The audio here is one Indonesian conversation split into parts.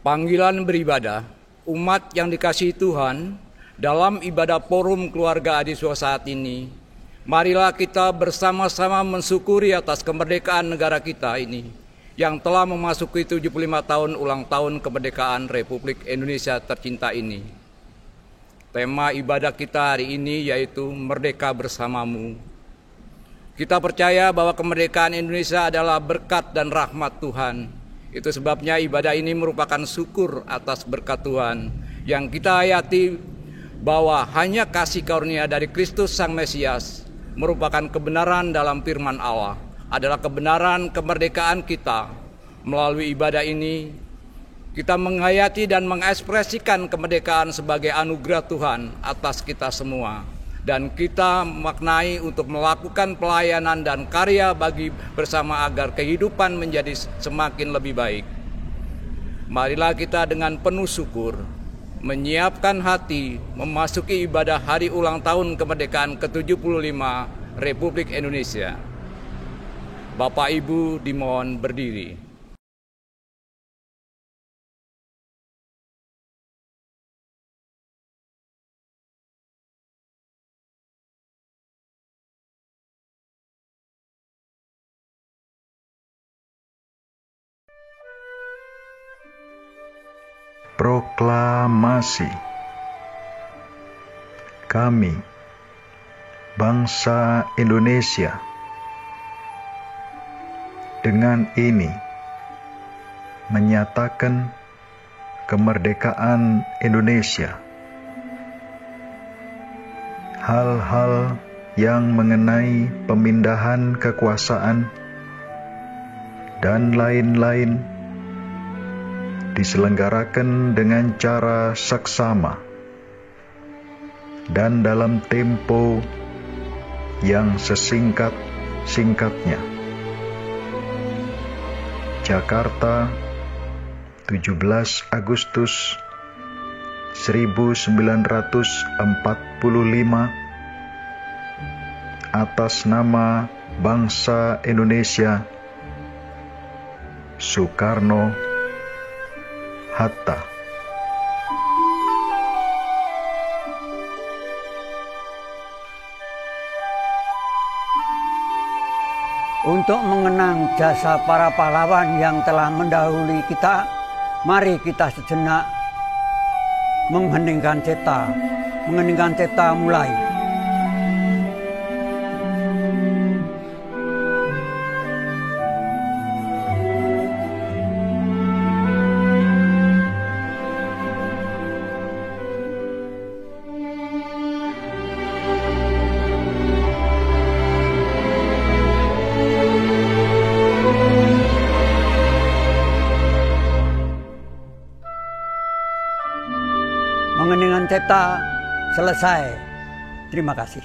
Panggilan beribadah, umat yang dikasihi Tuhan, dalam ibadah forum keluarga Adiswa saat ini, marilah kita bersama-sama mensyukuri atas kemerdekaan negara kita ini, yang telah memasuki 75 tahun ulang tahun kemerdekaan Republik Indonesia tercinta ini. Tema ibadah kita hari ini yaitu Merdeka Bersamamu. Kita percaya bahwa kemerdekaan Indonesia adalah berkat dan rahmat Tuhan. Itu sebabnya ibadah ini merupakan syukur atas berkat Tuhan yang kita hayati bahwa hanya kasih karunia dari Kristus Sang Mesias merupakan kebenaran dalam firman Allah, adalah kebenaran kemerdekaan kita. Melalui ibadah ini, kita menghayati dan mengekspresikan kemerdekaan sebagai anugerah Tuhan atas kita semua. Dan kita maknai untuk melakukan pelayanan dan karya bagi bersama agar kehidupan menjadi semakin lebih baik. Marilah kita dengan penuh syukur menyiapkan hati memasuki ibadah hari ulang tahun kemerdekaan ke-75 Republik Indonesia. Bapak Ibu dimohon berdiri. Proklamasi. Kami, bangsa Indonesia, dengan ini menyatakan kemerdekaan Indonesia. Hal-hal yang mengenai pemindahan kekuasaan dan lain-lain diselenggarakan dengan cara saksama dan dalam tempo yang sesingkat-singkatnya. Jakarta, 17 Agustus 1945, atas nama bangsa Indonesia, Soekarno Hatta. Untuk mengenang jasa para pahlawan yang telah mendahului kita, mari kita sejenak mengheningkan cipta mulai. Mengeningkan cipta selesai. Terima kasih.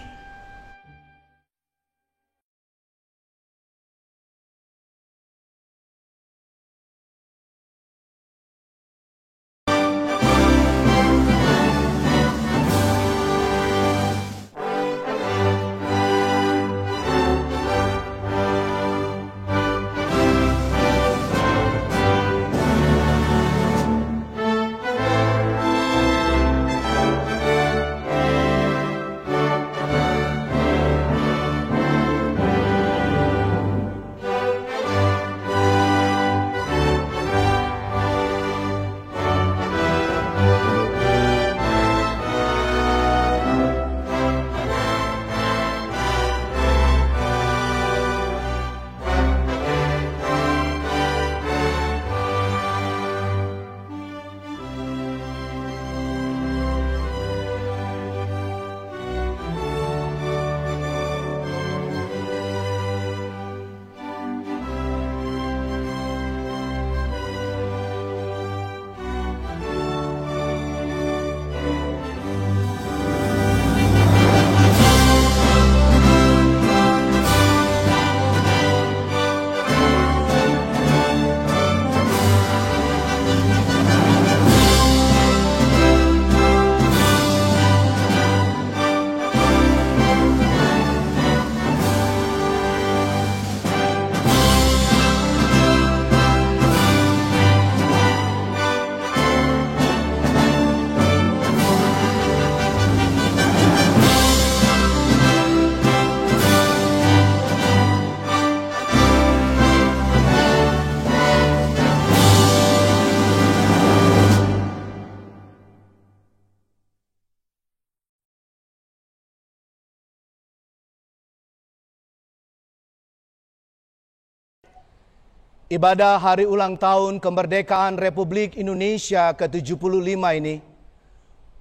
Ibadah hari ulang tahun kemerdekaan Republik Indonesia ke-75 ini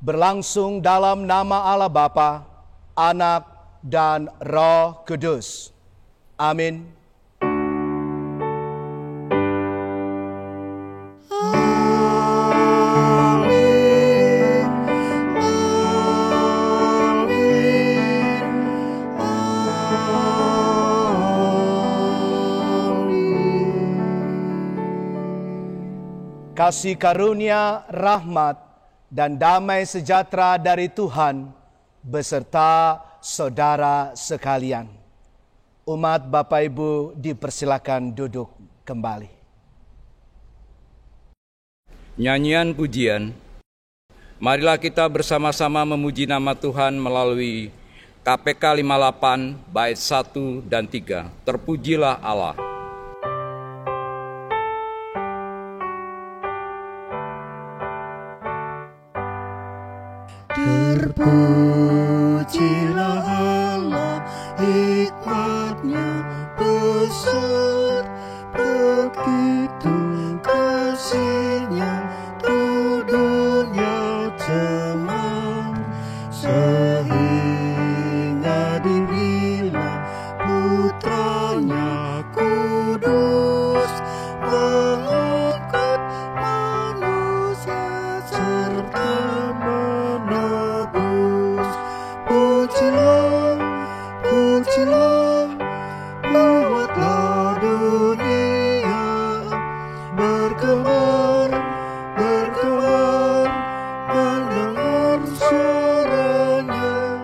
berlangsung dalam nama Allah Bapa, Anak, dan Roh Kudus. Amin. Kasih karunia, rahmat, dan damai sejahtera dari Tuhan beserta saudara sekalian. Umat Bapak Ibu dipersilakan duduk kembali. Nyanyian pujian. Marilah kita bersama-sama memuji nama Tuhan melalui KPK 58 bait 1 dan 3. Terpujilah Allah. Terpujilah Allah, hikmat-Nya besar, begitu kasih-Nya tuh dunia cemar, sehingga diberilah Putra-Nya kudus, mengangkat manusia serta pujilah, buatlah dunia bergema, mendengar suaranya.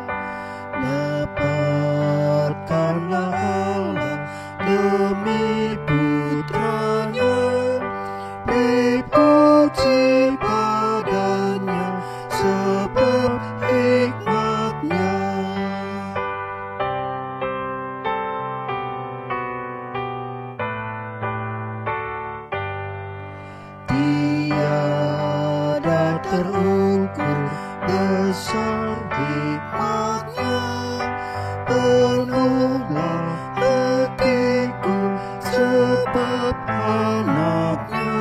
Dapatkanlah Allah demi Putra-Nya, dipuji padanya sebab hikmat-Nya. Tiada terukur besar hikmat-Nya, penuhlah hatiku sebab anak-Nya,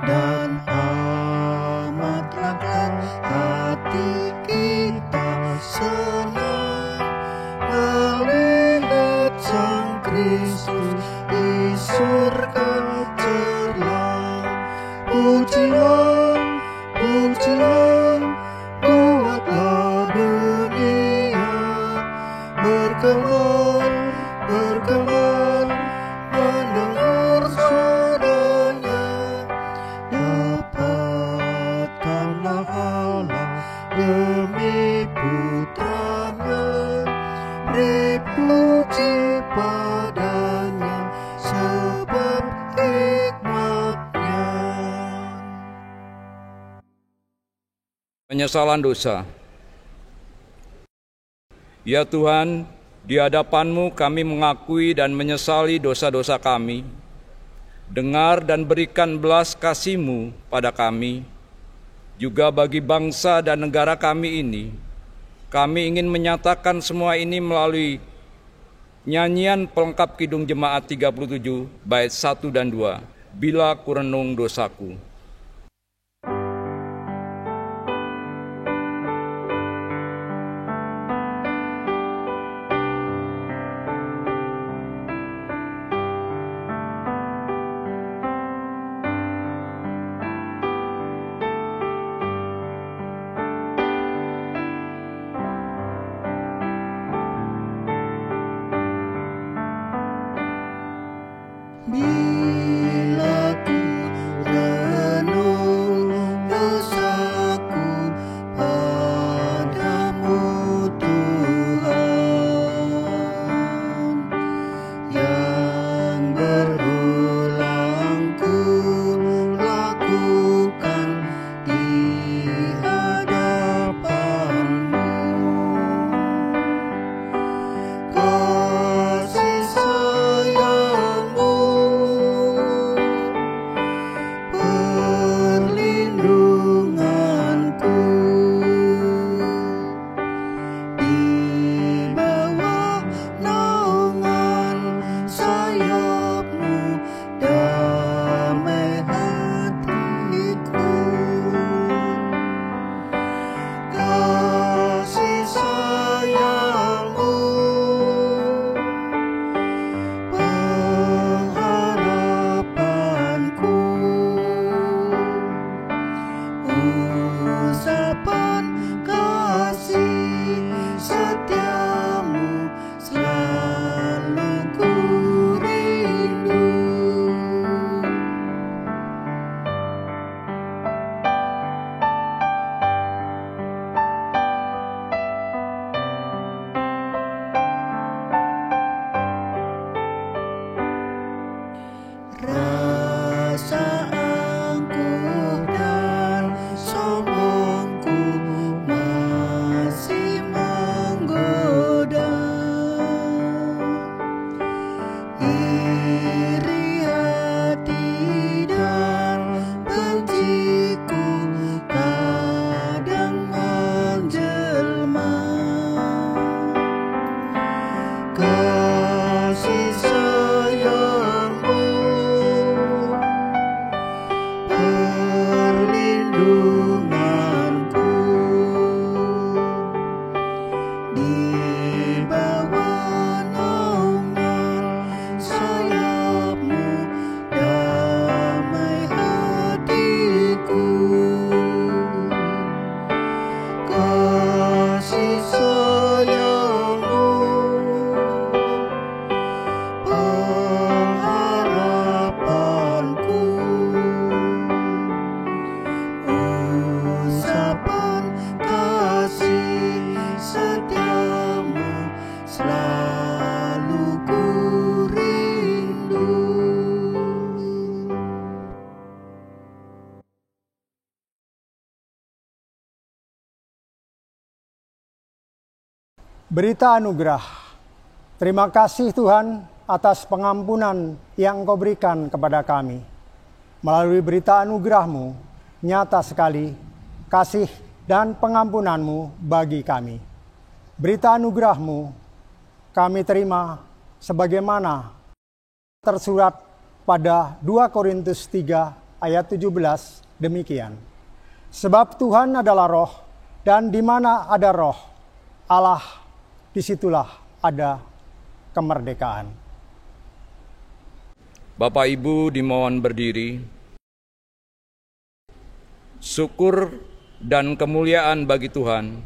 dan amat lega hati kita senang melihat Sang Kristus di surga cerlah. Pujilah, buatlah dunia bergema, mendengar suaranya. Dapatkanlah Allah demi Putra-Nya, dipuji padanya sebab hikmat-Nya. Penyesalan dosa. Ya Tuhan, di hadapan-Mu kami mengakui dan menyesali dosa-dosa kami. Dengar dan berikan belas kasih-Mu pada kami, juga bagi bangsa dan negara kami ini. Kami ingin menyatakan semua ini melalui nyanyian pelengkap Kidung Jemaat 37 bait 1 dan 2. Bila kurenung dosaku. Bila ku kasih sayang-Mu, perlindungan-Ku. Di bawah naungan sayap-Mu, damai hatiku. Kasih sayang-Mu, pengharapanku. Usapan kasih setia-Mu selalu ku rindu. Berita anugerah. Terima kasih Tuhan atas pengampunan yang Engkau berikan kepada kami. Melalui berita anugerah-Mu, nyata sekali kasih dan pengampunan-Mu bagi kami. Berita anugerah-Mu kami terima sebagaimana tersurat pada 2 Korintus 3 ayat 17 demikian. Sebab Tuhan adalah roh, dan di mana ada roh Allah, disitulah ada kemerdekaan. Bapak Ibu dimohon berdiri. Syukur dan kemuliaan bagi Tuhan.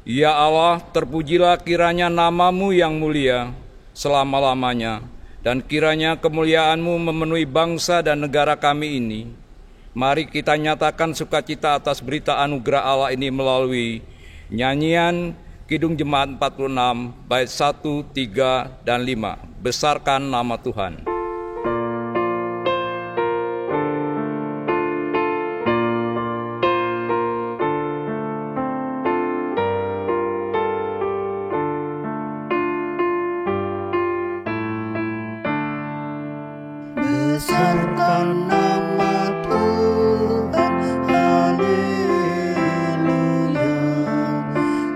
Ya Allah, terpujilah kiranya nama-Mu yang mulia selama-lamanya, dan kiranya kemuliaan-Mu memenuhi bangsa dan negara kami ini. Mari kita nyatakan sukacita atas berita anugerah Allah ini melalui nyanyian Kidung Jemaat 46, bait 1, 3, dan 5. Besarkan nama Tuhan. Besarkan nama Tuhan, haleluya.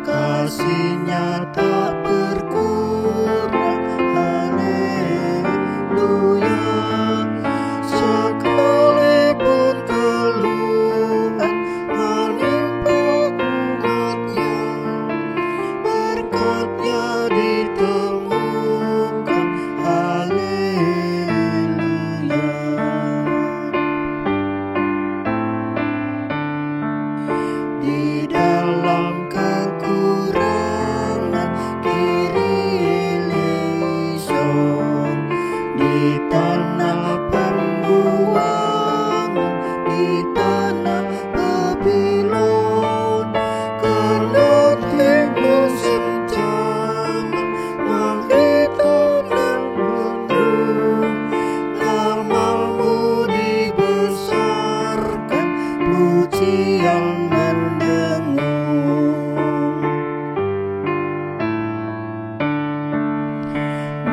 Kasih-Nya tak berkurang, haleluya. Sekalipun keluhan menimpa umat-Nya, berkat-Nya ditemukan, haleluya. Di dalam kekurangan dirilisan, di tanah pembuangan, di tanah Babilon, kenetik musim jaman menghitung dan mendung, nama-Mu dibesarkan, pujian mendengung.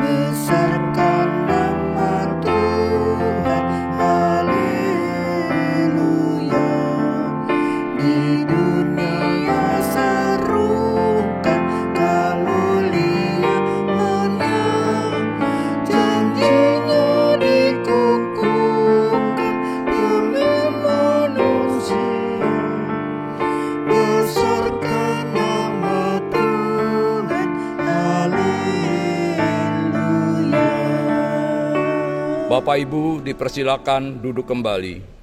Besarkan nama Tuhan, haleluya. Di dunia serukan kemuliaan-Nya, janji-Nya dikukuhkan demi manusia. Besarkan nama Tuhan, haleluya. Bapak Ibu dipersilakan duduk kembali.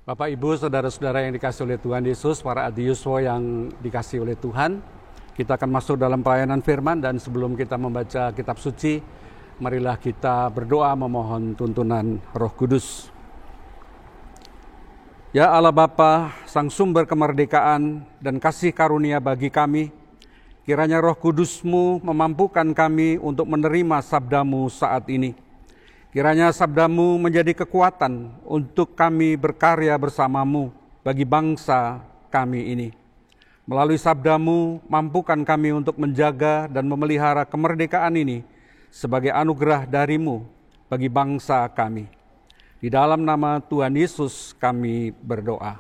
Bapak, Ibu, saudara-saudara yang dikasihi oleh Tuhan Yesus, para adiuswa yang dikasihi oleh Tuhan, kita akan masuk dalam pelayanan firman, dan sebelum kita membaca kitab suci, marilah kita berdoa memohon tuntunan Roh Kudus. Ya Allah Bapa, Sang Sumber kemerdekaan dan kasih karunia bagi kami, kiranya Roh Kudus-Mu memampukan kami untuk menerima sabda-Mu saat ini. Kiranya sabda-Mu menjadi kekuatan untuk kami berkarya bersama-Mu bagi bangsa kami ini. Melalui sabda-Mu, mampukan kami untuk menjaga dan memelihara kemerdekaan ini sebagai anugerah dari-Mu bagi bangsa kami. Di dalam nama Tuhan Yesus kami berdoa.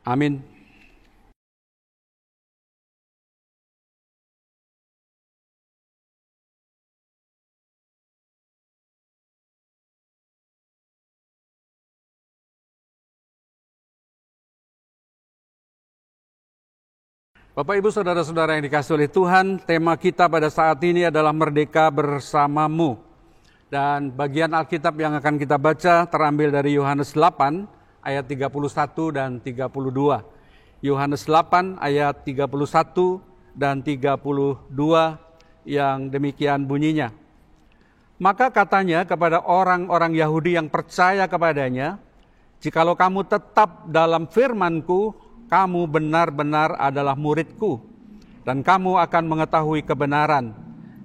Amin. Bapak, Ibu, Saudara-saudara yang dikasihi oleh Tuhan, tema kita pada saat ini adalah Merdeka Bersamamu. Dan bagian Alkitab yang akan kita baca terambil dari Yohanes 8 ayat 31 dan 32. Yohanes 8 ayat 31 dan 32 yang demikian bunyinya. Maka katanya kepada orang-orang Yahudi yang percaya kepadanya, "Jikalau kamu tetap dalam firman-Ku, kamu benar-benar adalah murid-Ku, dan kamu akan mengetahui kebenaran,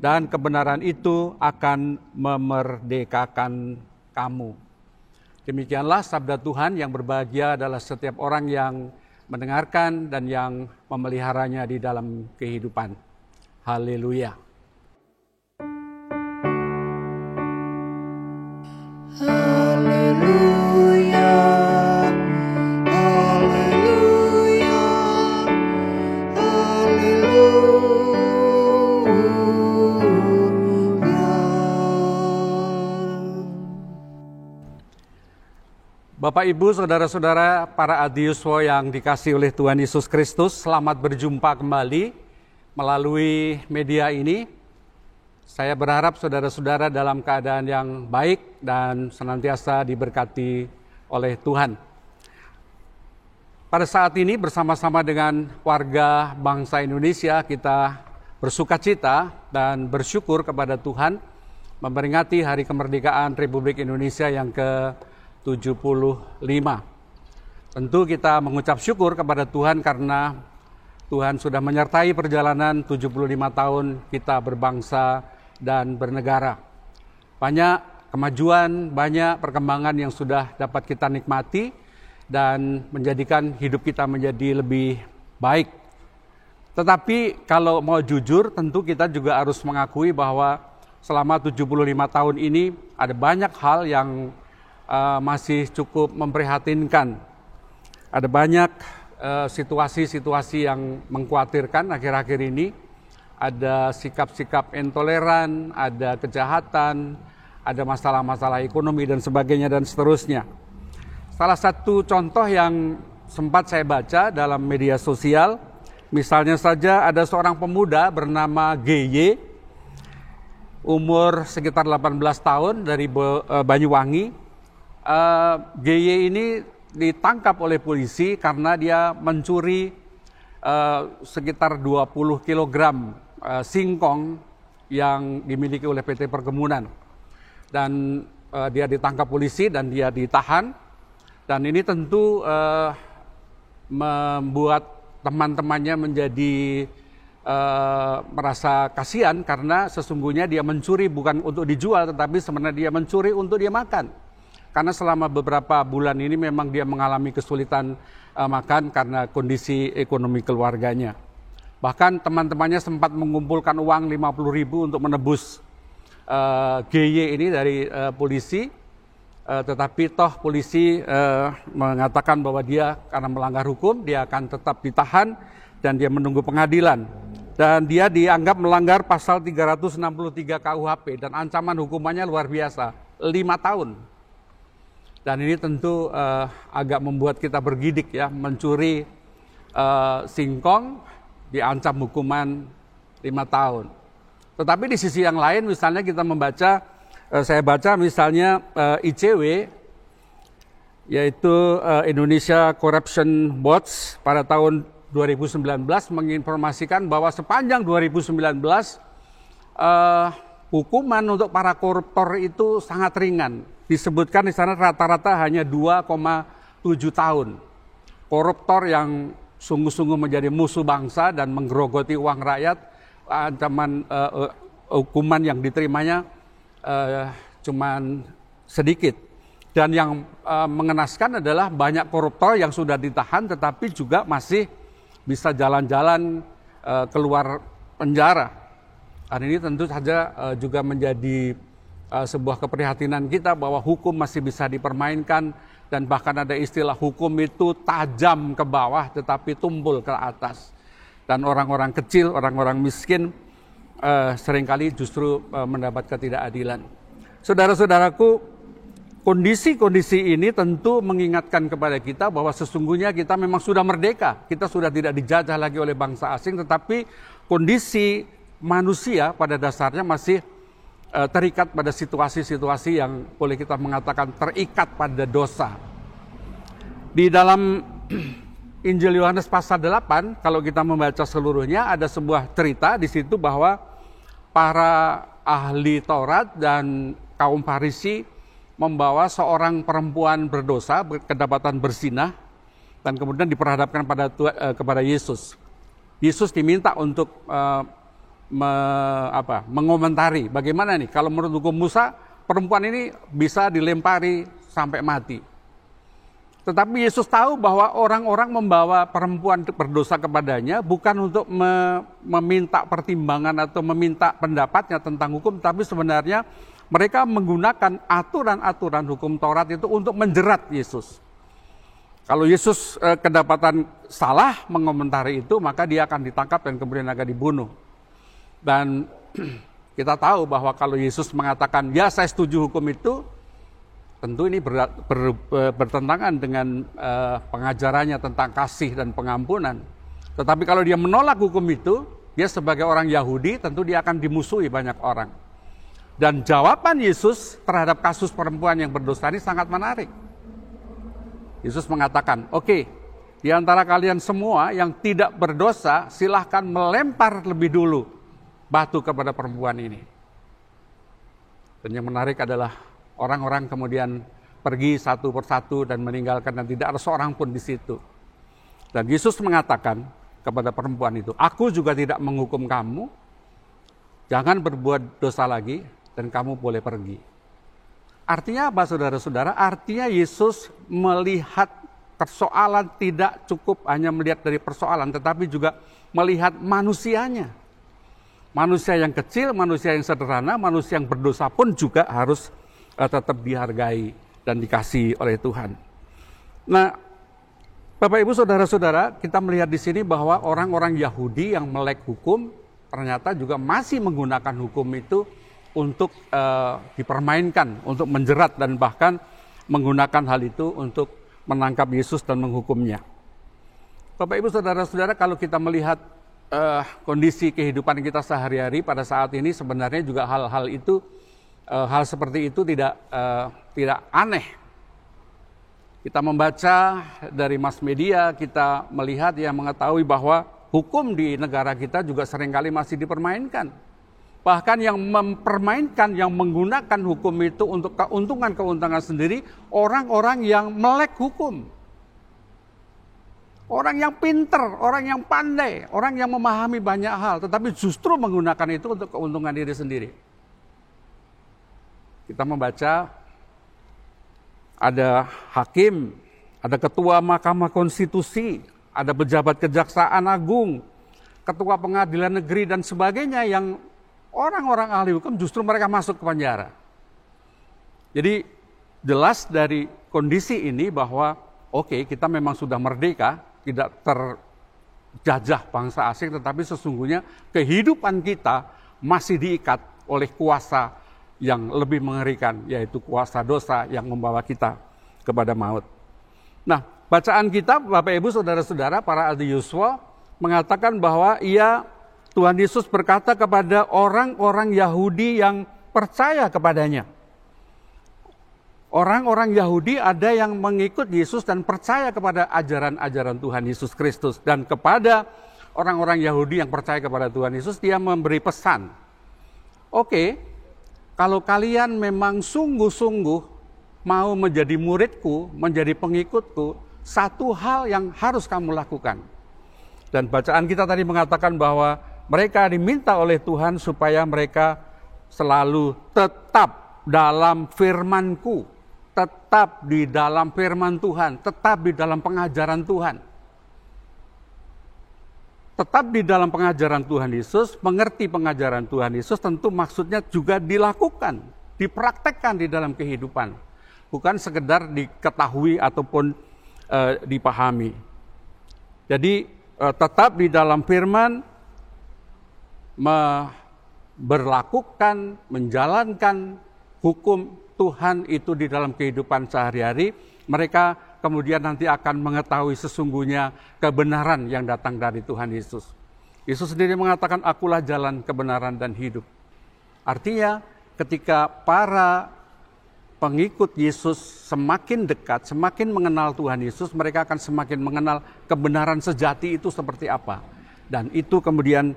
dan kebenaran itu akan memerdekakan kamu." Demikianlah sabda Tuhan, yang berbahagia adalah setiap orang yang mendengarkan dan yang memeliharanya di dalam kehidupan. Haleluya. Haleluya, haleluya, haleluya. Bapak, Ibu, Saudara-saudara, para adiuswa yang dikasihi oleh Tuhan Yesus Kristus, selamat berjumpa kembali melalui media ini. Saya berharap saudara-saudara dalam keadaan yang baik dan senantiasa diberkati oleh Tuhan. Pada saat ini bersama-sama dengan warga bangsa Indonesia, kita bersukacita dan bersyukur kepada Tuhan memperingati Hari Kemerdekaan Republik Indonesia yang ke-75. Tentu kita mengucap syukur kepada Tuhan karena Tuhan sudah menyertai perjalanan 75 tahun kita berbangsa dan bernegara. Banyak kemajuan, banyak perkembangan yang sudah dapat kita nikmati dan menjadikan hidup kita menjadi lebih baik. Tetapi kalau mau jujur, tentu kita juga harus mengakui bahwa selama 75 tahun ini ada banyak hal yang masih cukup memprihatinkan. Ada banyak situasi-situasi yang mengkhawatirkan akhir-akhir ini. Ada sikap-sikap intoleran, ada kejahatan, ada masalah-masalah ekonomi dan sebagainya dan seterusnya. Salah satu contoh yang sempat saya baca dalam media sosial, misalnya saja ada seorang pemuda bernama GY, umur sekitar 18 tahun dari Banyuwangi. GY ini ditangkap oleh polisi karena dia mencuri sekitar 20 kilogram singkong yang dimiliki oleh PT Perkebunan. Dan dia ditangkap polisi dan dia ditahan. Dan ini tentu membuat teman-temannya menjadi merasa kasihan karena sesungguhnya dia mencuri bukan untuk dijual, tetapi sebenarnya dia mencuri untuk dia makan. Karena selama beberapa bulan ini memang dia mengalami kesulitan makan karena kondisi ekonomi keluarganya. Bahkan teman-temannya sempat mengumpulkan uang 50.000 untuk menebus GY ini dari polisi, tetapi toh polisi mengatakan bahwa dia karena melanggar hukum, dia akan tetap ditahan dan dia menunggu pengadilan. Dan dia dianggap melanggar pasal 363 KUHP dan ancaman hukumannya luar biasa, 5 tahun. Dan ini tentu agak membuat kita bergidik ya, mencuri singkong diancam hukuman 5 tahun. Tetapi di sisi yang lain misalnya kita membaca, saya baca misalnya ICW, yaitu Indonesia Corruption Watch pada tahun 2019 menginformasikan bahwa sepanjang 2019 hukuman untuk para koruptor itu sangat ringan. Disebutkan di sana rata-rata hanya 2,7 tahun. Koruptor yang sungguh-sungguh menjadi musuh bangsa dan menggerogoti uang rakyat, ancaman hukuman yang diterimanya cuman sedikit. Dan yang mengenaskan adalah banyak koruptor yang sudah ditahan tetapi juga masih bisa jalan-jalan keluar penjara. Dan ini tentu saja juga menjadi sebuah keprihatinan kita bahwa hukum masih bisa dipermainkan, dan bahkan ada istilah hukum itu tajam ke bawah tetapi tumpul ke atas. Dan orang-orang kecil, orang-orang miskin seringkali justru mendapat ketidakadilan. Saudara-saudaraku, kondisi-kondisi ini tentu mengingatkan kepada kita bahwa sesungguhnya kita memang sudah merdeka. Kita sudah tidak dijajah lagi oleh bangsa asing, tetapi kondisi manusia pada dasarnya masih terikat pada situasi-situasi yang boleh kita mengatakan terikat pada dosa. Di dalam Injil Yohanes pasal 8, kalau kita membaca seluruhnya, ada sebuah cerita di situ bahwa para ahli Taurat dan kaum Farisi membawa seorang perempuan berdosa, kedapatan berzinah, dan kemudian diperhadapkan kepada Yesus. Yesus diminta untuk mengomentari bagaimana nih kalau menurut hukum Musa perempuan ini bisa dilempari sampai mati. Tetapi Yesus tahu bahwa orang-orang membawa perempuan berdosa kepadanya bukan untuk meminta pertimbangan atau meminta pendapatnya tentang hukum, tapi sebenarnya mereka menggunakan aturan-aturan hukum Taurat itu untuk menjerat Yesus. Kalau Yesus kedapatan salah mengomentari itu, maka dia akan ditangkap dan kemudian akan dibunuh. Dan kita tahu bahwa kalau Yesus mengatakan, ya saya setuju hukum itu, tentu ini bertentangan dengan pengajarannya tentang kasih dan pengampunan. Tetapi kalau dia menolak hukum itu, dia sebagai orang Yahudi tentu dia akan dimusuhi banyak orang. Dan jawaban Yesus terhadap kasus perempuan yang berdosa ini sangat menarik. Yesus mengatakan, oke, di antara kalian semua yang tidak berdosa, silahkan melempar lebih dulu batu kepada perempuan ini. Dan yang menarik adalah orang-orang kemudian pergi satu persatu dan meninggalkan, dan tidak ada seorang pun di situ. Dan Yesus mengatakan kepada perempuan itu, aku juga tidak menghukum kamu, jangan berbuat dosa lagi, dan kamu boleh pergi. Artinya apa, saudara-saudara? Artinya Yesus melihat persoalan tidak cukup hanya melihat dari persoalan, tetapi juga melihat manusianya. Manusia yang kecil, manusia yang sederhana, manusia yang berdosa pun juga harus tetap dihargai dan dikasihi oleh Tuhan. Nah, Bapak Ibu Saudara-saudara, kita melihat di sini bahwa orang-orang Yahudi yang melek hukum ternyata juga masih menggunakan hukum itu untuk dipermainkan, untuk menjerat, dan bahkan menggunakan hal itu untuk menangkap Yesus dan menghukumnya. Bapak Ibu Saudara-saudara, kalau kita melihat kondisi kehidupan kita sehari-hari pada saat ini, sebenarnya juga hal-hal itu, hal seperti itu tidak aneh. Kita membaca dari mass media, kita melihat yang mengetahui bahwa hukum di negara kita juga seringkali masih dipermainkan. Bahkan yang mempermainkan, yang menggunakan hukum itu untuk keuntungan sendiri, orang-orang yang melek hukum. Orang yang pinter, orang yang pandai, orang yang memahami banyak hal, tetapi justru menggunakan itu untuk keuntungan diri sendiri. Kita membaca ada hakim, ada ketua Mahkamah Konstitusi, ada pejabat Kejaksaan Agung, ketua pengadilan negeri dan sebagainya yang orang-orang ahli hukum justru mereka masuk ke penjara. Jadi jelas dari kondisi ini bahwa oke, kita memang sudah merdeka, tidak terjajah bangsa asing, tetapi sesungguhnya kehidupan kita masih diikat oleh kuasa yang lebih mengerikan, yaitu kuasa dosa yang membawa kita kepada maut. Nah, bacaan kita, Bapak Ibu Saudara-saudara, para ahli Yosua mengatakan bahwa Tuhan Yesus berkata kepada orang-orang Yahudi yang percaya kepadanya. Orang-orang Yahudi ada yang mengikut Yesus dan percaya kepada ajaran-ajaran Tuhan Yesus Kristus. Dan kepada orang-orang Yahudi yang percaya kepada Tuhan Yesus, dia memberi pesan. Oke, kalau kalian memang sungguh-sungguh mau menjadi muridku, menjadi pengikutku, satu hal yang harus kamu lakukan. Dan bacaan kita tadi mengatakan bahwa mereka diminta oleh Tuhan supaya mereka selalu tetap dalam firman-Ku, tetap di dalam firman Tuhan, tetap di dalam pengajaran Tuhan. Tetap di dalam pengajaran Tuhan Yesus, mengerti pengajaran Tuhan Yesus, tentu maksudnya juga dilakukan, dipraktekkan di dalam kehidupan. bukan sekedar diketahui ataupun dipahami. Jadi tetap di dalam firman, berlakukan, menjalankan hukum Tuhan itu di dalam kehidupan sehari-hari, mereka kemudian nanti akan mengetahui sesungguhnya kebenaran yang datang dari Tuhan Yesus. Yesus sendiri mengatakan, akulah jalan, kebenaran, dan hidup. Artinya ketika para pengikut Yesus semakin dekat, semakin mengenal Tuhan Yesus, mereka akan semakin mengenal kebenaran sejati itu seperti apa. Dan itu kemudian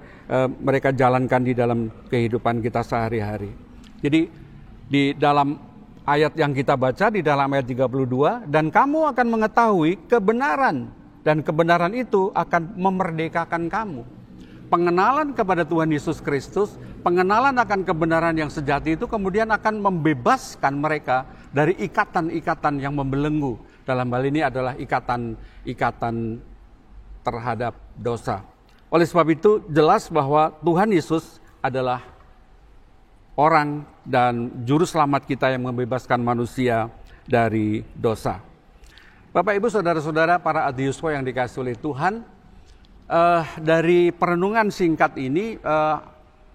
mereka jalankan di dalam kehidupan kita sehari-hari. Jadi di dalam ayat yang kita baca, di dalam ayat 32, dan kamu akan mengetahui kebenaran, dan kebenaran itu akan memerdekakan kamu. Pengenalan kepada Tuhan Yesus Kristus, pengenalan akan kebenaran yang sejati itu kemudian akan membebaskan mereka dari ikatan-ikatan yang membelenggu. Dalam hal ini adalah ikatan terhadap dosa. Oleh sebab itu jelas bahwa Tuhan Yesus adalah orang dan juru selamat kita yang membebaskan manusia dari dosa. Bapak, Ibu, saudara-saudara, para adiuswa yang dikasihi oleh Tuhan, dari perenungan singkat ini,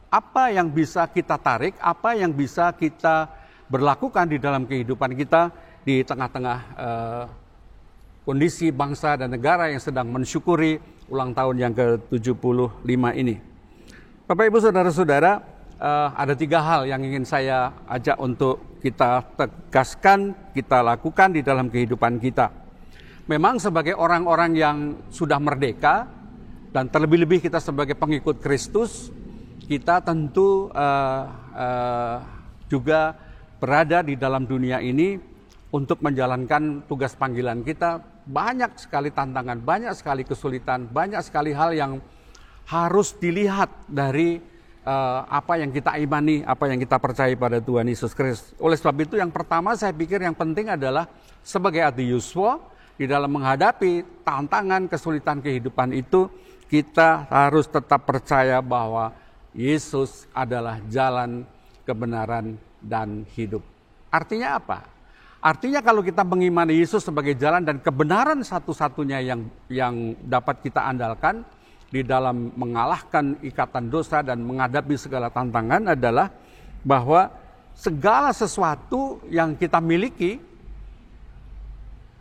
apa yang bisa kita tarik, apa yang bisa kita berlakukan di dalam kehidupan kita di tengah-tengah kondisi bangsa dan negara yang sedang mensyukuri ulang tahun yang ke-75 ini. Bapak, Ibu, saudara-saudara, ada 3 hal yang ingin saya ajak untuk kita tegaskan, kita lakukan di dalam kehidupan kita. Memang sebagai orang-orang yang sudah merdeka, dan terlebih-lebih kita sebagai pengikut Kristus, kita tentu juga berada di dalam dunia ini untuk menjalankan tugas panggilan kita. Banyak sekali tantangan, banyak sekali kesulitan, banyak sekali hal yang harus dilihat dari apa yang kita imani, apa yang kita percaya pada Tuhan Yesus Kristus. Oleh sebab itu yang pertama saya pikir yang penting adalah sebagai adiuswa di dalam menghadapi tantangan, kesulitan kehidupan itu, kita harus tetap percaya bahwa Yesus adalah jalan, kebenaran, dan hidup. Artinya apa? Artinya kalau kita mengimani Yesus sebagai jalan dan kebenaran satu-satunya yang dapat kita andalkan di dalam mengalahkan ikatan dosa dan menghadapi segala tantangan adalah bahwa segala sesuatu yang kita miliki,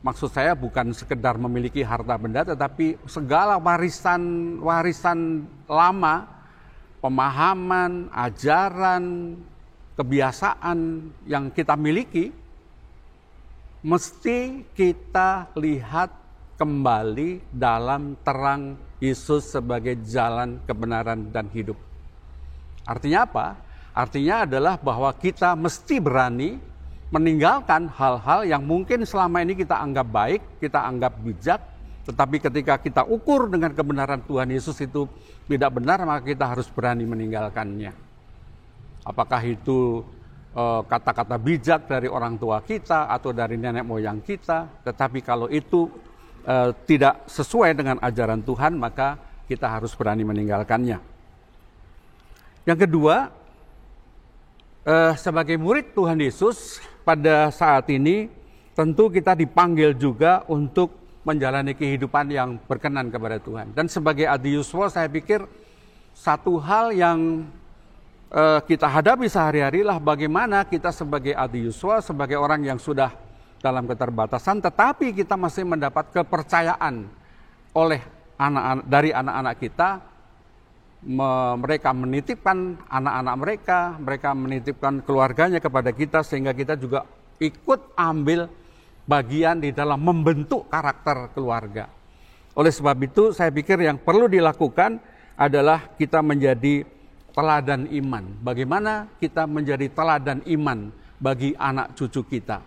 maksud saya bukan sekedar memiliki harta benda, tetapi segala warisan lama, pemahaman, ajaran, kebiasaan yang kita miliki, mesti kita lihat kembali dalam terang Yesus sebagai jalan, kebenaran, dan hidup. Artinya apa? Artinya adalah bahwa kita mesti berani meninggalkan hal-hal yang mungkin selama ini kita anggap baik, kita anggap bijak, tetapi ketika kita ukur dengan kebenaran Tuhan Yesus itu tidak benar, maka kita harus berani meninggalkannya. Apakah itu kata-kata bijak dari orang tua kita atau dari nenek moyang kita, tetapi kalau itu tidak sesuai dengan ajaran Tuhan, maka kita harus berani meninggalkannya. Yang kedua, sebagai murid Tuhan Yesus pada saat ini tentu kita dipanggil juga untuk menjalani kehidupan yang berkenan kepada Tuhan. Dan sebagai adiuswa saya pikir satu hal yang kita hadapi sehari-hari lah bagaimana kita sebagai adiuswa, sebagai orang yang sudah dalam keterbatasan, tetapi kita masih mendapat kepercayaan oleh dari anak-anak kita. Mereka menitipkan anak-anak mereka menitipkan keluarganya kepada kita, sehingga kita juga ikut ambil bagian di dalam membentuk karakter keluarga. Oleh sebab itu saya pikir yang perlu dilakukan adalah kita menjadi teladan iman. Bagaimana kita menjadi teladan iman bagi anak cucu kita.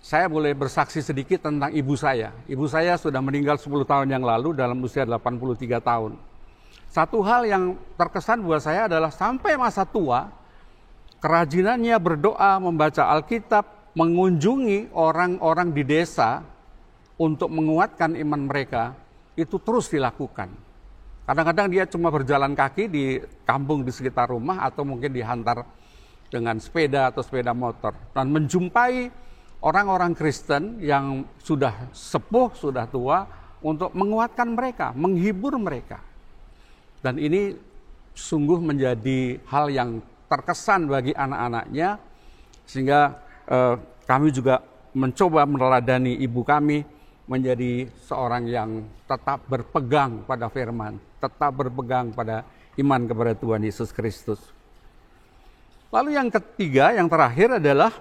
Saya boleh bersaksi sedikit tentang ibu saya. Ibu saya sudah meninggal 10 tahun yang lalu dalam usia 83 tahun. Satu hal yang terkesan buat saya adalah sampai masa tua, kerajinannya berdoa, membaca Alkitab, mengunjungi orang-orang di desa untuk menguatkan iman mereka, itu terus dilakukan. Kadang-kadang dia cuma berjalan kaki di kampung di sekitar rumah atau mungkin dihantar dengan sepeda atau sepeda motor, dan menjumpai orang-orang Kristen yang sudah sepuh, sudah tua, untuk menguatkan mereka, menghibur mereka. Dan ini sungguh menjadi hal yang terkesan bagi anak-anaknya, sehingga kami juga mencoba meneladani ibu kami menjadi seorang yang tetap berpegang pada firman, tetap berpegang pada iman kepada Tuhan Yesus Kristus. Lalu yang ketiga, yang terakhir adalah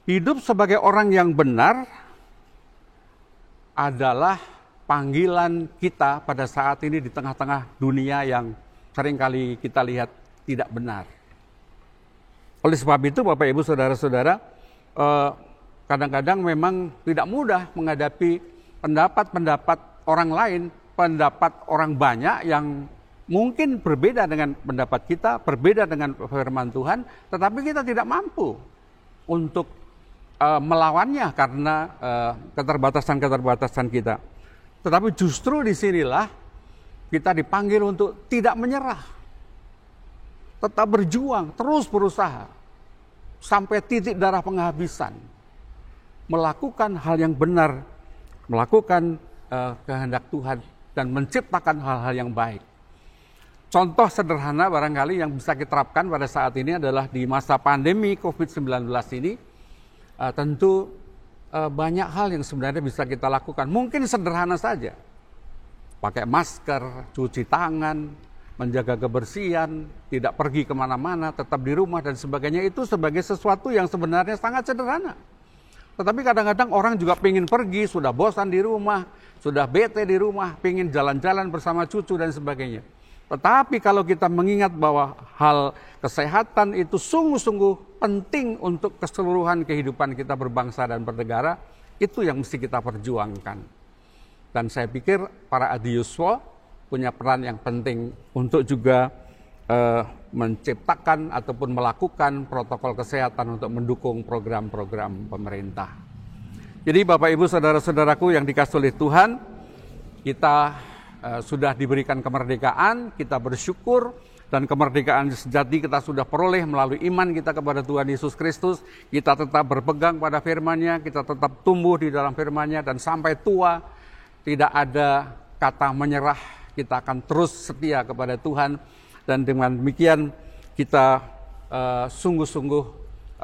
hidup sebagai orang yang benar adalah panggilan kita pada saat ini di tengah-tengah dunia yang seringkali kita lihat tidak benar. Oleh sebab itu, Bapak Ibu Saudara-saudara, kadang-kadang memang tidak mudah menghadapi pendapat-pendapat orang lain, pendapat orang banyak yang mungkin berbeda dengan pendapat kita, berbeda dengan firman Tuhan, tetapi kita tidak mampu untuk melawannya karena keterbatasan-keterbatasan kita. Tetapi justru disinilah kita dipanggil untuk tidak menyerah, tetap berjuang, terus berusaha, sampai titik darah penghabisan, melakukan hal yang benar, melakukan kehendak Tuhan, dan menciptakan hal-hal yang baik. Contoh sederhana barangkali yang bisa kita terapkan pada saat ini adalah di masa pandemi COVID-19 ini, tentu banyak hal yang sebenarnya bisa kita lakukan. Mungkin sederhana saja, pakai masker, cuci tangan, menjaga kebersihan, tidak pergi kemana-mana, tetap di rumah dan sebagainya. Itu sebagai sesuatu yang sebenarnya sangat sederhana. Tetapi kadang-kadang orang juga pengen pergi, sudah bosan di rumah, sudah bete di rumah, pengen jalan-jalan bersama cucu dan sebagainya. Tetapi kalau kita mengingat bahwa hal kesehatan itu sungguh-sungguh penting untuk keseluruhan kehidupan kita berbangsa dan bernegara, itu yang mesti kita perjuangkan. Dan saya pikir para adiuswa punya peran yang penting untuk juga menciptakan ataupun melakukan protokol kesehatan untuk mendukung program-program pemerintah. Jadi Bapak Ibu Saudara-saudaraku yang dikasihi oleh Tuhan, kita sudah diberikan kemerdekaan, kita bersyukur, dan kemerdekaan sejati kita sudah peroleh melalui iman kita kepada Tuhan Yesus Kristus. Kita tetap berpegang pada firman-Nya, kita tetap tumbuh di dalam firman-Nya, dan sampai tua tidak ada kata menyerah, kita akan terus setia kepada Tuhan. Dan dengan demikian kita sungguh-sungguh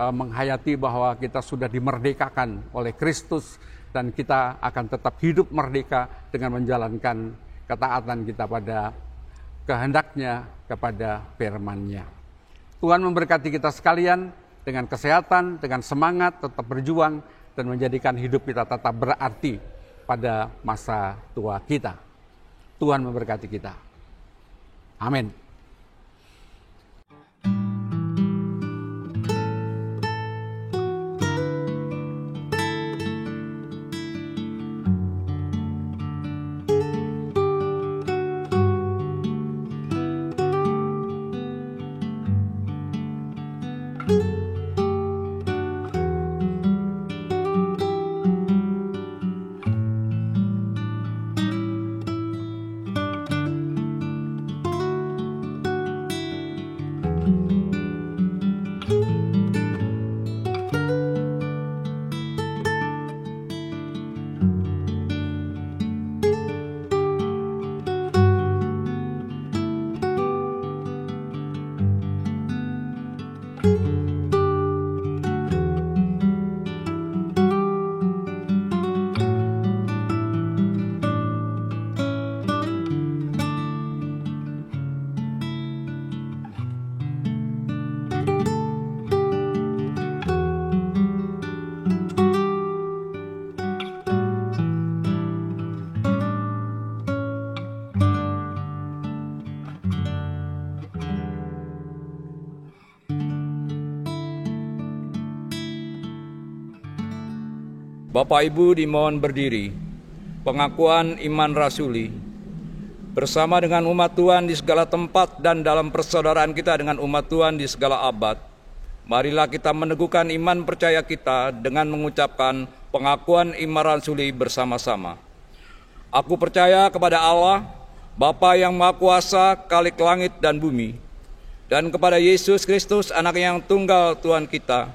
menghayati bahwa kita sudah dimerdekakan oleh Kristus, dan kita akan tetap hidup merdeka dengan menjalankan ketaatan kita pada kehendak-Nya, kepada firman-Nya. Tuhan memberkati kita sekalian dengan kesehatan, dengan semangat, tetap berjuang, dan menjadikan hidup kita tetap berarti pada masa tua kita. Tuhan memberkati kita. Amin. Bapak Ibu dimohon berdiri. Pengakuan iman rasuli. Bersama dengan umat Tuhan di segala tempat dan dalam persaudaraan kita dengan umat Tuhan di segala abad, marilah kita meneguhkan iman percaya kita dengan mengucapkan pengakuan iman rasuli bersama-sama. Aku percaya kepada Allah, Bapa yang Maha Kuasa, Khalik langit dan bumi, dan kepada Yesus Kristus, anak yang tunggal Tuhan kita,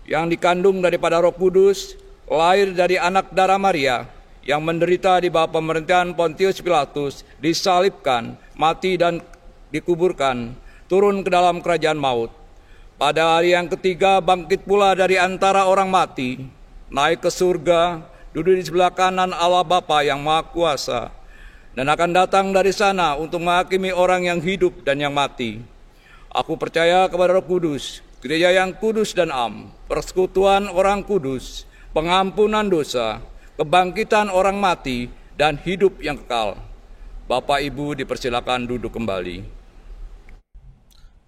yang dikandung daripada Roh Kudus, lahir dari anak darah Maria, yang menderita di bawah pemerintahan Pontius Pilatus, disalibkan, mati dan dikuburkan, turun ke dalam kerajaan maut. Pada hari yang ketiga bangkit pula dari antara orang mati, naik ke surga, duduk di sebelah kanan Allah Bapa yang Maha Kuasa, dan akan datang dari sana untuk menghakimi orang yang hidup dan yang mati. Aku percaya kepada Roh Kudus, gereja yang kudus dan am, persekutuan orang kudus, pengampunan dosa, kebangkitan orang mati, dan hidup yang kekal. Bapak Ibu dipersilakan duduk kembali.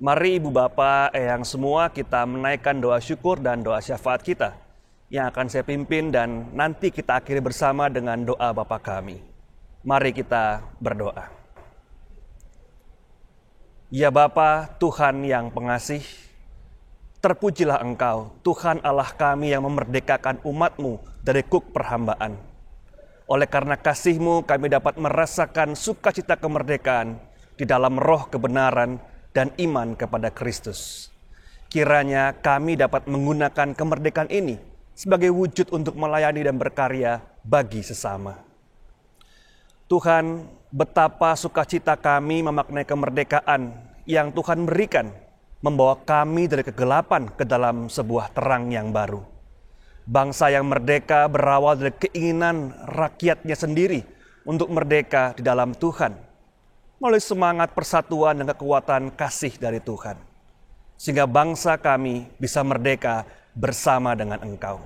Mari Ibu Bapak, Eyang semua, kita menaikkan doa syukur dan doa syafaat kita yang akan saya pimpin, dan nanti kita akhiri bersama dengan doa Bapa kami. Mari kita berdoa. Ya Bapa, Tuhan yang pengasih, terpujilah Engkau, Tuhan Allah kami yang memerdekakan umat-Mu dari kuk perhambaan. Oleh karena kasih-Mu, kami dapat merasakan sukacita kemerdekaan di dalam roh kebenaran dan iman kepada Kristus. Kiranya kami dapat menggunakan kemerdekaan ini sebagai wujud untuk melayani dan berkarya bagi sesama. Tuhan, betapa sukacita kami memaknai kemerdekaan yang Tuhan berikan, membawa kami dari kegelapan ke dalam sebuah terang yang baru. Bangsa yang merdeka berawal dari keinginan rakyatnya sendiri untuk merdeka di dalam Tuhan, melalui semangat persatuan dan kekuatan kasih dari Tuhan, sehingga bangsa kami bisa merdeka bersama dengan Engkau.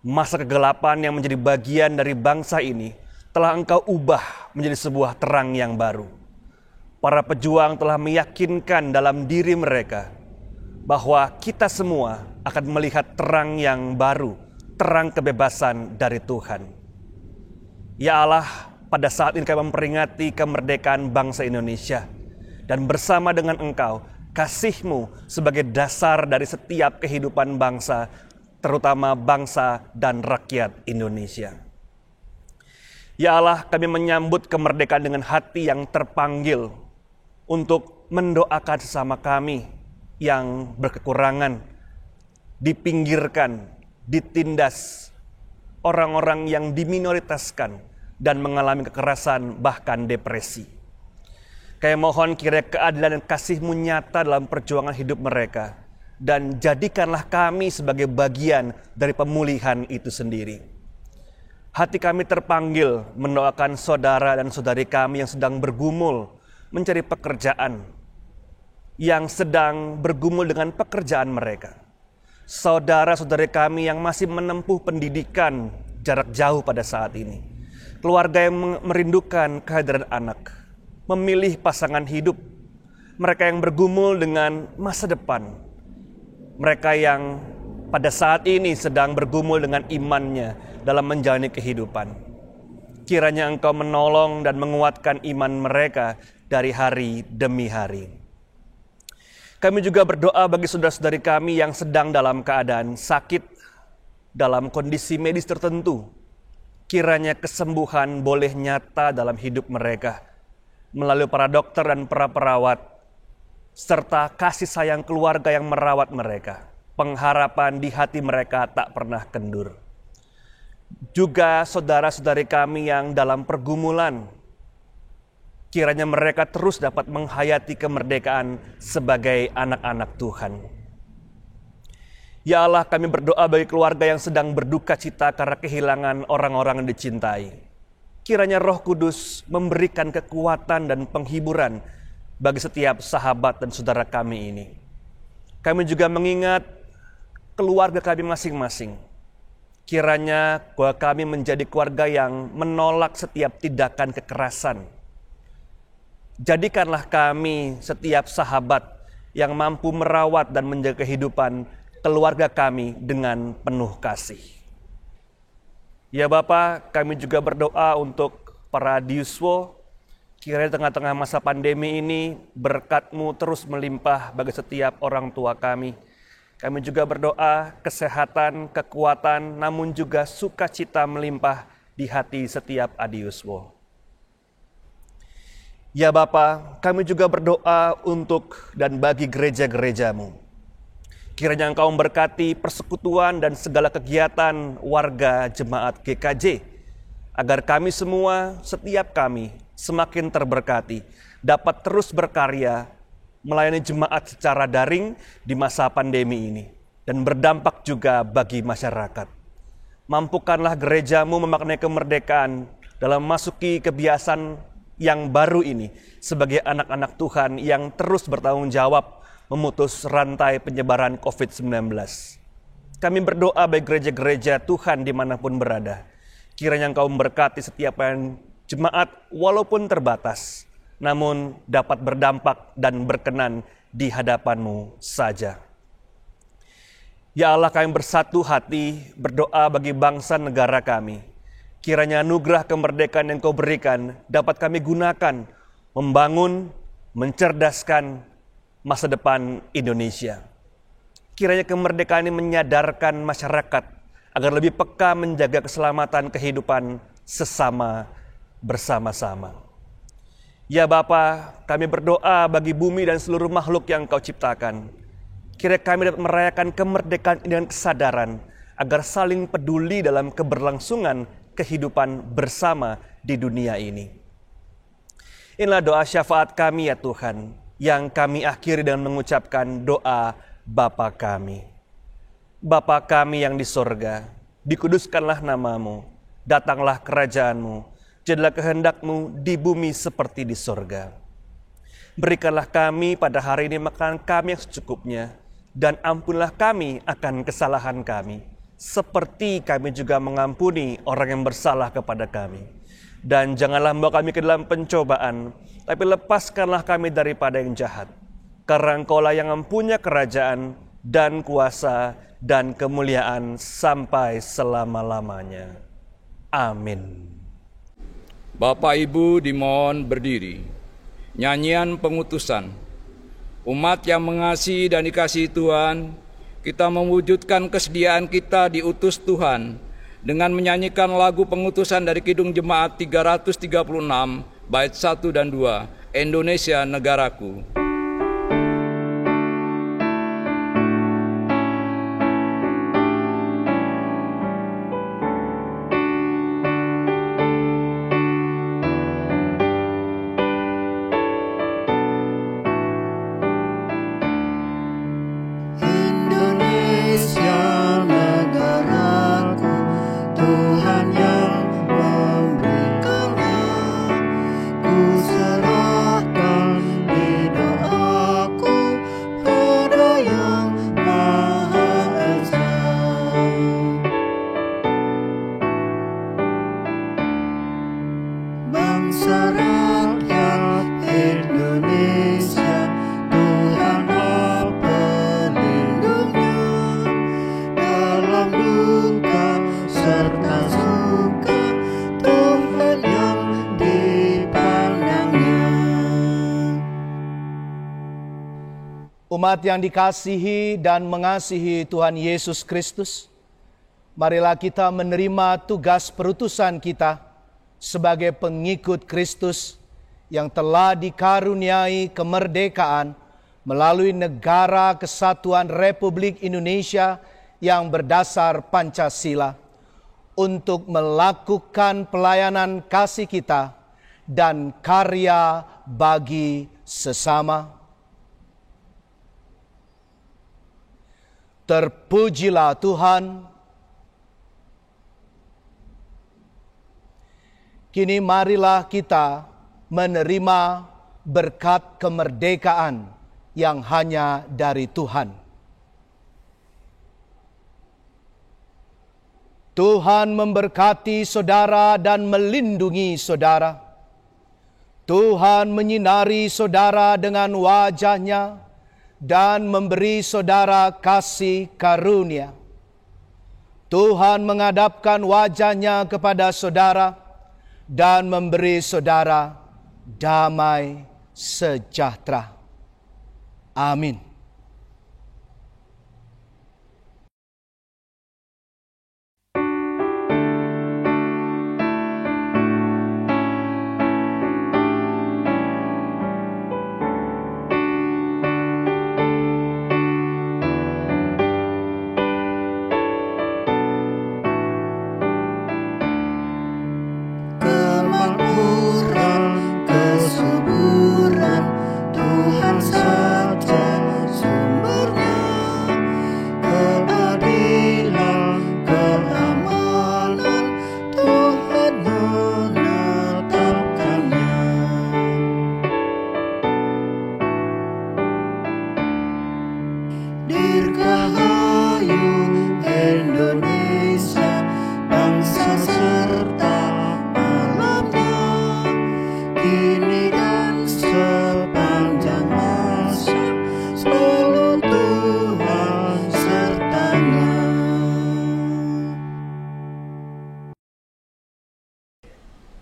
Masa kegelapan yang menjadi bagian dari bangsa ini telah Engkau ubah menjadi sebuah terang yang baru. Para pejuang telah meyakinkan dalam diri mereka bahwa kita semua akan melihat terang yang baru, terang kebebasan dari Tuhan. Ya Allah, pada saat ini kami memperingati kemerdekaan bangsa Indonesia, dan bersama dengan Engkau, kasih-Mu sebagai dasar dari setiap kehidupan bangsa, terutama bangsa dan rakyat Indonesia. Ya Allah, kami menyambut kemerdekaan dengan hati yang terpanggil untuk mendoakan sesama kami yang berkekurangan, dipinggirkan, ditindas, orang-orang yang diminoritaskan dan mengalami kekerasan bahkan depresi. Kami mohon kiranya keadilan dan kasih-Mu nyata dalam perjuangan hidup mereka, dan jadikanlah kami sebagai bagian dari pemulihan itu sendiri. Hati kami terpanggil mendoakan saudara dan saudari kami yang sedang bergumul mencari pekerjaan, yang sedang bergumul dengan pekerjaan mereka. Saudara-saudari kami yang masih menempuh pendidikan jarak jauh pada saat ini. Keluarga yang merindukan kehadiran anak, memilih pasangan hidup. Mereka yang bergumul dengan masa depan. Mereka yang pada saat ini sedang bergumul dengan imannya dalam menjalani kehidupan. Kiranya Engkau menolong dan menguatkan iman mereka dari hari demi hari. Kami juga berdoa bagi saudara-saudari kami yang sedang dalam keadaan sakit, dalam kondisi medis tertentu. Kiranya kesembuhan boleh nyata dalam hidup mereka, melalui para dokter dan para perawat, serta kasih sayang keluarga yang merawat mereka. Pengharapan di hati mereka tak pernah kendur. Juga saudara-saudari kami yang dalam pergumulan, kiranya mereka terus dapat menghayati kemerdekaan sebagai anak-anak Tuhan. Ya Allah, kami berdoa bagi keluarga yang sedang berduka cita karena kehilangan orang-orang yang dicintai. Kiranya Roh Kudus memberikan kekuatan dan penghiburan bagi setiap sahabat dan saudara kami ini. Kami juga mengingat keluarga kami masing-masing. Kiranya kami menjadi keluarga yang menolak setiap tindakan kekerasan. Jadikanlah kami setiap sahabat yang mampu merawat dan menjaga kehidupan keluarga kami dengan penuh kasih. Ya Bapa, kami juga berdoa untuk para diuswo. Kiranya tengah-tengah masa pandemi ini berkat-Mu terus melimpah bagi setiap orang tua kami. Kami juga berdoa kesehatan, kekuatan, namun juga sukacita melimpah di hati setiap adiuswo. Ya Bapa, kami juga berdoa untuk dan bagi gereja-gerejamu. Kiranya Engkau memberkati persekutuan dan segala kegiatan warga jemaat GKJ, agar kami semua, setiap kami, semakin terberkati, dapat terus berkarya, melayani jemaat secara daring di masa pandemi ini, dan berdampak juga bagi masyarakat. Mampukanlah gerejamu memaknai kemerdekaan dalam memasuki kebiasaan yang baru ini sebagai anak-anak Tuhan yang terus bertanggung jawab memutus rantai penyebaran COVID-19. Kami berdoa bagi gereja-gereja Tuhan dimanapun berada. Kiranya Engkau memberkati setiap jemaat walaupun terbatas, namun dapat berdampak dan berkenan di hadapan-Mu saja. Ya Allah, kami bersatu hati berdoa bagi bangsa negara kami. Kiranya anugerah kemerdekaan yang Kau berikan dapat kami gunakan membangun, mencerdaskan masa depan Indonesia. Kiranya kemerdekaan ini menyadarkan masyarakat agar lebih peka menjaga keselamatan kehidupan sesama bersama-sama. Ya Bapa, kami berdoa bagi bumi dan seluruh makhluk yang Kau ciptakan. Kiranya kami dapat merayakan kemerdekaan ini dengan kesadaran agar saling peduli dalam keberlangsungan kehidupan bersama di dunia ini. Inilah doa syafaat kami ya Tuhan, yang kami akhiri dengan mengucapkan doa Bapa kami. Bapa kami yang di sorga, dikuduskanlah nama-Mu, datanglah kerajaan-Mu, jadilah kehendak-Mu di bumi seperti di sorga. Berikanlah kami pada hari ini makanan kami yang secukupnya, dan ampunlah kami akan kesalahan kami, seperti kami juga mengampuni orang yang bersalah kepada kami. Dan janganlah membawa kami ke dalam pencobaan, tapi lepaskanlah kami daripada yang jahat. Karena Engkaulah yang mempunyai kerajaan dan kuasa dan kemuliaan sampai selama-lamanya. Amin. Bapak Ibu dimohon berdiri. Nyanyian pengutusan. Umat yang mengasihi dan dikasihi Tuhan, kita mewujudkan kesediaan kita diutus Tuhan dengan menyanyikan lagu pengutusan dari Kidung Jemaat 336, bait 1 dan 2, Indonesia Negaraku. Umat yang dikasihi dan mengasihi Tuhan Yesus Kristus, marilah kita menerima tugas perutusan kita sebagai pengikut Kristus yang telah dikaruniai kemerdekaan melalui Negara Kesatuan Republik Indonesia yang berdasar Pancasila, untuk melakukan pelayanan kasih kita dan karya bagi sesama. Terpujilah Tuhan. Kini marilah kita menerima berkat kemerdekaan yang hanya dari Tuhan. Tuhan memberkati saudara dan melindungi saudara. Tuhan menyinari saudara dengan wajah-Nya dan memberi saudara kasih karunia. Tuhan menghadapkan wajah-Nya kepada saudara dan memberi saudara damai sejahtera. Amin.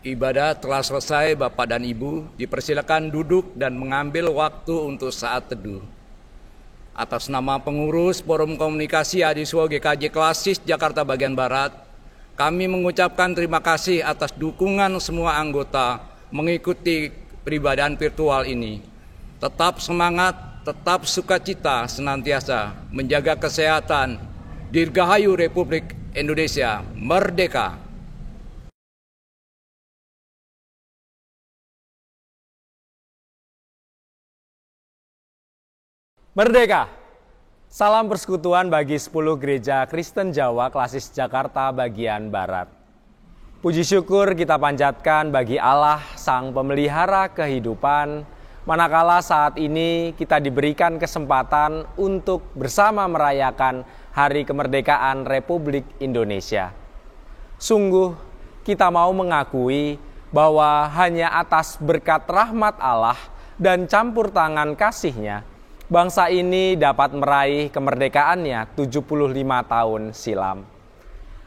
Ibadah telah selesai, Bapak dan Ibu. Dipersilakan duduk dan mengambil waktu untuk saat teduh. Atas nama pengurus Forum Komunikasi Adiswa GKJ Klasis Jakarta Bagian Barat, kami mengucapkan terima kasih atas dukungan semua anggota mengikuti peribadahan virtual ini. Tetap semangat, tetap sukacita senantiasa, menjaga kesehatan. Dirgahayu Republik Indonesia Merdeka! Merdeka! Salam persekutuan bagi 10 gereja Kristen Jawa Klasis Jakarta bagian Barat. Puji syukur kita panjatkan bagi Allah Sang Pemelihara kehidupan, manakala saat ini kita diberikan kesempatan untuk bersama merayakan Hari Kemerdekaan Republik Indonesia. Sungguh kita mau mengakui bahwa hanya atas berkat rahmat Allah dan campur tangan kasih-Nya, bangsa ini dapat meraih kemerdekaannya 75 tahun silam.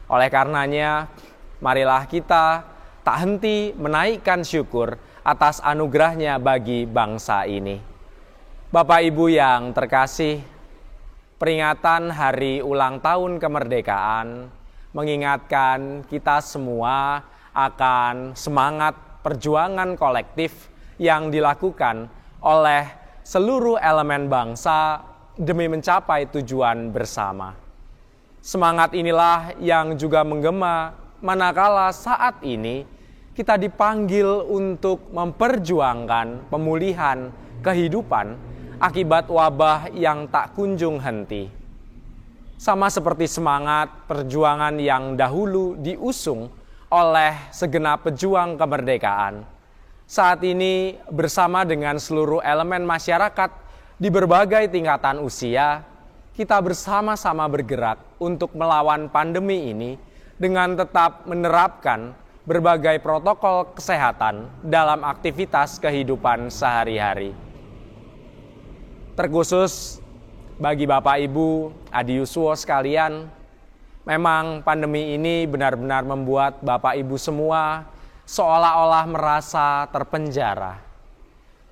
Oleh karenanya, marilah kita tak henti menaikkan syukur atas anugerahnya bagi bangsa ini. Bapak Ibu yang terkasih, peringatan hari ulang tahun kemerdekaan mengingatkan kita semua akan semangat perjuangan kolektif yang dilakukan oleh seluruh elemen bangsa demi mencapai tujuan bersama. Semangat inilah yang juga menggema manakala saat ini kita dipanggil untuk memperjuangkan pemulihan kehidupan akibat wabah yang tak kunjung henti. Sama seperti semangat perjuangan yang dahulu diusung oleh segenap pejuang kemerdekaan. Saat ini bersama dengan seluruh elemen masyarakat di berbagai tingkatan usia, kita bersama-sama bergerak untuk melawan pandemi ini dengan tetap menerapkan berbagai protokol kesehatan dalam aktivitas kehidupan sehari-hari. Terkhusus bagi Bapak Ibu Adiyuswo sekalian, memang pandemi ini benar-benar membuat Bapak Ibu semua seolah-olah merasa terpenjara.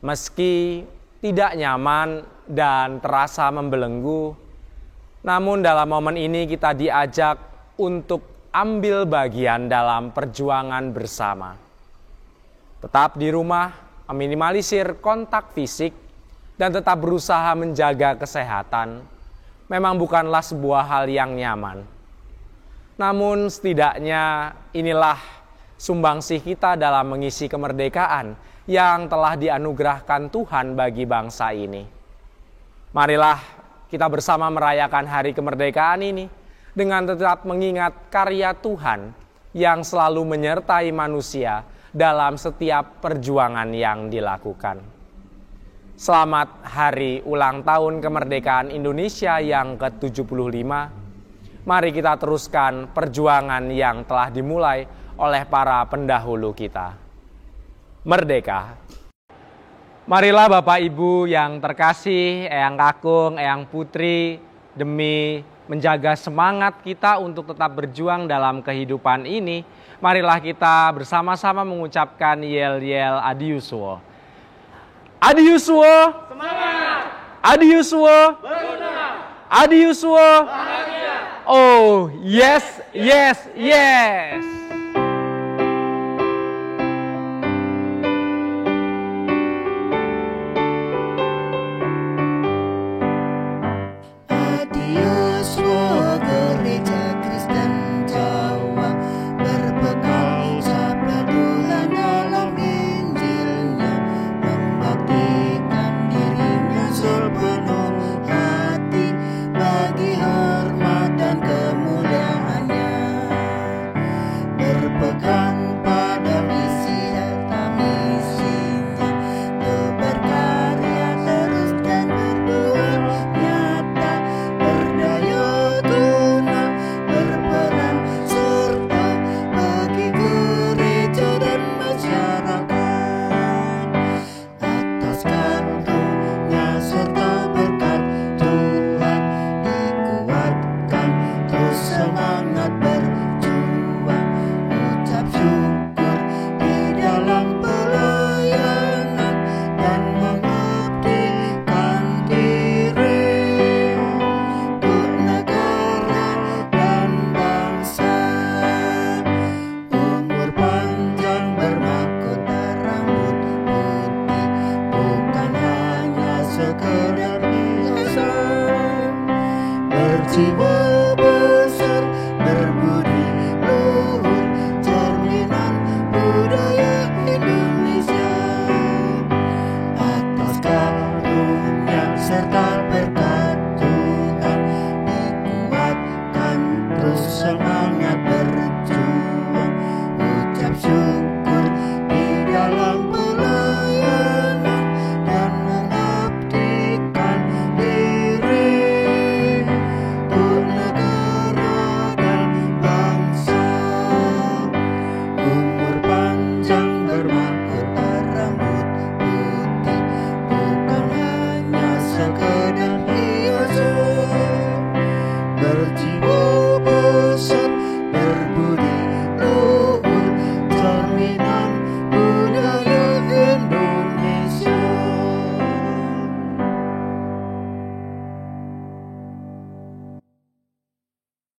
Meski tidak nyaman dan terasa membelenggu, namun dalam momen ini kita diajak untuk ambil bagian dalam perjuangan bersama. Tetap di rumah, meminimalisir kontak fisik, dan tetap berusaha menjaga kesehatan memang bukanlah sebuah hal yang nyaman. Namun setidaknya inilah sumbangsih kita dalam mengisi kemerdekaan yang telah dianugerahkan Tuhan bagi bangsa ini. Marilah kita bersama merayakan hari kemerdekaan ini dengan tetap mengingat karya Tuhan yang selalu menyertai manusia dalam setiap perjuangan yang dilakukan. Selamat Hari Ulang Tahun Kemerdekaan Indonesia yang ke-75. Mari kita teruskan perjuangan yang telah dimulai oleh para pendahulu kita. Merdeka! Marilah Bapak Ibu yang terkasih, Eyang Kakung, Eyang Putri, demi menjaga semangat kita untuk tetap berjuang dalam kehidupan ini, marilah kita bersama-sama mengucapkan yel-yel Adiyuswo. Adiyuswo! Semangat! Adiyuswo! Berguna! Adiyuswo! Bahagia! Oh, yes, yes, yes!